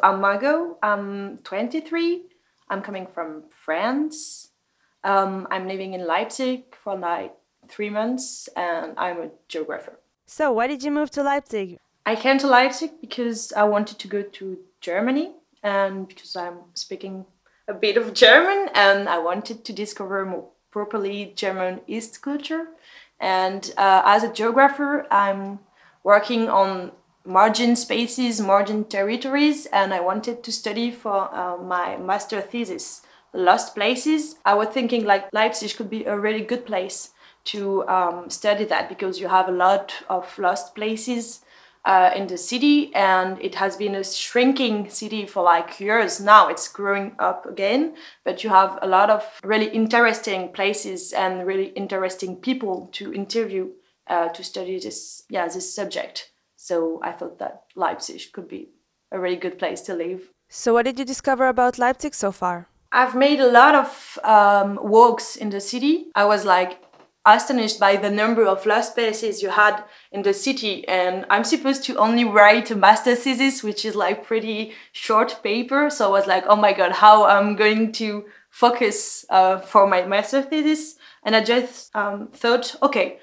I'm Margot. I'm 23. I'm coming from France. I'm living in Leipzig for like 3 months, and I'm a geographer. So, why did you move to Leipzig? I came to Leipzig because I wanted to go to Germany, and because I'm speaking a bit of German, and I wanted to discover more properly German East culture. And as a geographer, I'm working on margin spaces, margin territories, and I wanted to study for my master thesis, lost places. I was thinking like Leipzig could be a really good place to study that, because you have a lot of lost places in the city, and it has been a shrinking city for like years. Now it's growing up again, but you have a lot of really interesting places and really interesting people to interview to study this subject. So I thought that Leipzig could be a really good place to live. So, what did you discover about Leipzig so far? I've made a lot of walks in the city. I was like astonished by the number of lost places you had in the city, and I'm supposed to only write a master thesis, which is like pretty short paper. So I was like, oh my god, how I'm going to focus for my master thesis? And I just thought, okay,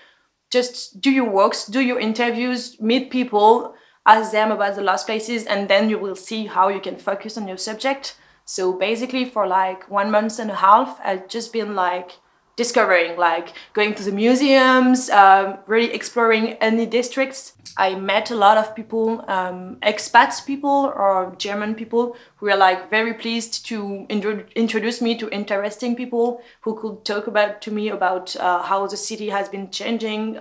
just do your walks, do your interviews, meet people, ask them about the lost places, and then you will see how you can focus on your subject. So basically for like 1 month and a half, I've just been like discovering, like going to the museums, really exploring any districts. I met a lot of people, expats people or German people, who were like very pleased to introduce me to interesting people who could talk about to me about how the city has been changing,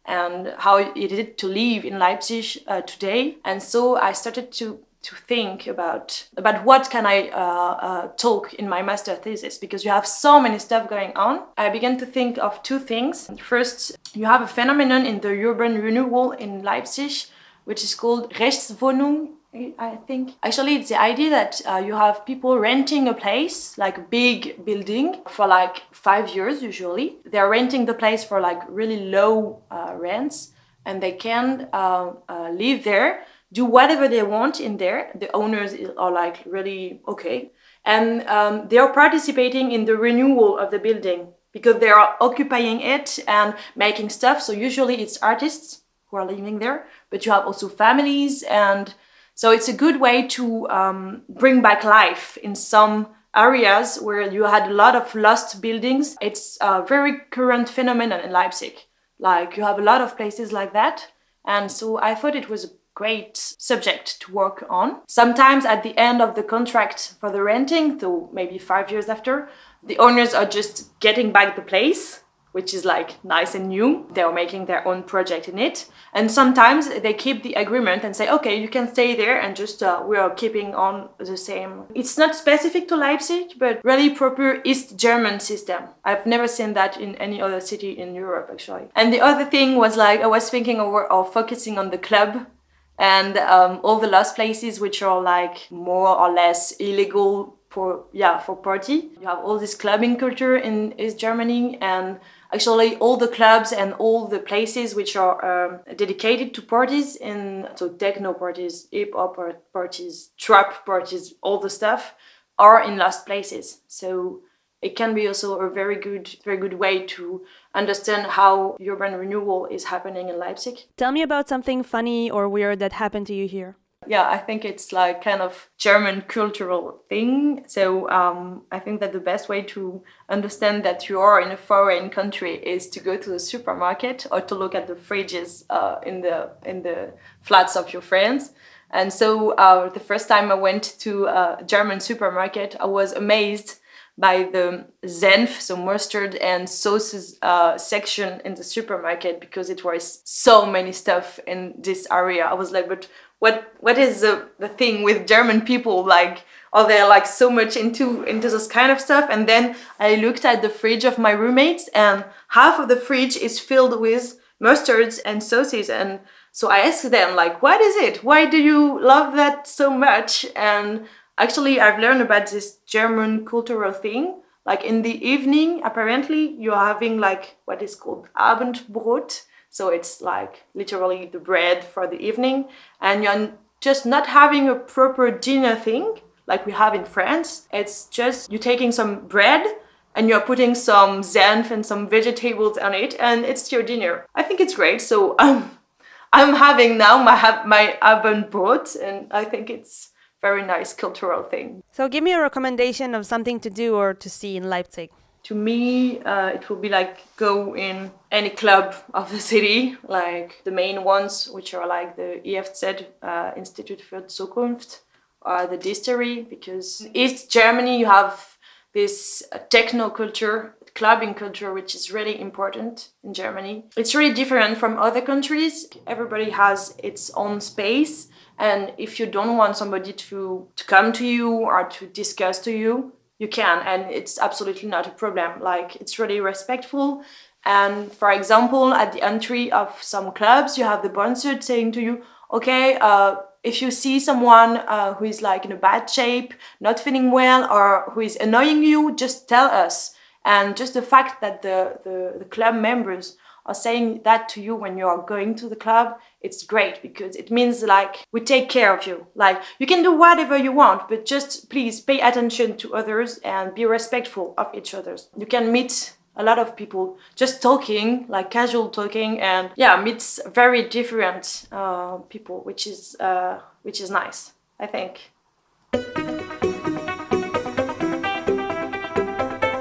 and how it is to live in Leipzig today. And so I started to think about what can I talk in my master thesis, because you have so many stuff going on. I began to think of two things. First, you have a phenomenon in the urban renewal in Leipzig, which is called Rechtswohnung, I think. Actually, it's the idea that you have people renting a place, like a big building, for like 5 years usually. They're renting the place for like really low rents, and they can live there, do whatever they want in there. The owners are like really okay. And they are participating in the renewal of the building, because they are occupying it and making stuff. So usually it's artists who are living there, but you have also families. And so it's a good way to bring back life in some areas where you had a lot of lost buildings. It's a very current phenomenon in Leipzig. Like you have a lot of places like that. And so I thought it was a great subject to work on. Sometimes at the end of the contract for the renting, so maybe 5 years after, the owners are just getting back the place, which is like nice and new. They are making their own project in it. And sometimes they keep the agreement and say, okay, you can stay there, and just we are keeping on the same. It's not specific to Leipzig, but really proper East German system. I've never seen that in any other city in Europe, actually. And the other thing was like, I was thinking of focusing on the club and all the lost places which are like more or less illegal for party. You have all this clubbing culture in East Germany, and actually all the clubs and all the places which are dedicated to parties, so techno parties, hip hop parties, trap parties, all the stuff are in lost places. So it can be also a very good way to understand how urban renewal is happening in Leipzig. Tell me about something funny or weird that happened to you here. Yeah, I think it's like kind of German cultural thing. So I think that the best way to understand that you are in a foreign country is to go to the supermarket or to look at the fridges in the flats of your friends. And so the first time I went to a German supermarket, I was amazed by the Senf, so mustard and sauces section in the supermarket, because it was so many stuff in this area. I was like, but what is the thing with German people? Like, are they like so much into this kind of stuff? And then I looked at the fridge of my roommates, and half of the fridge is filled with mustards and sauces. And so I asked them, like, what is it? Why do you love that so much? And actually, I've learned about this German cultural thing. Like in the evening, apparently, you're having like what is called Abendbrot. So it's like literally the bread for the evening. And just not having a proper dinner thing like we have in France. It's just you taking some bread and you're putting some zenf and some vegetables on it, and it's your dinner. I think it's great. So I'm having now my Abendbrot, and I think it's very nice cultural thing. So give me a recommendation of something to do or to see in Leipzig. To me, it will be like go in any club of the city, like the main ones, which are like the IFZ, Institut für Zukunft, or the Distillery, because in East Germany you have this techno culture, clubbing culture, which is really important in Germany. It's really different from other countries. Everybody has its own space, and if you don't want somebody to come to you or to discuss to you, you can, and it's absolutely not a problem. Like, it's really respectful. And for example, at the entry of some clubs, you have the bouncer saying to you, okay, if you see someone who is like in a bad shape, not feeling well, or who is annoying you, just tell us. And just the fact that the club members are saying that to you when you are going to the club, it's great, because it means like we take care of you. Like, you can do whatever you want, but just please pay attention to others and be respectful of each other. You can meet a lot of people just talking, like casual talking, and yeah, meets very different people, which is nice, I think.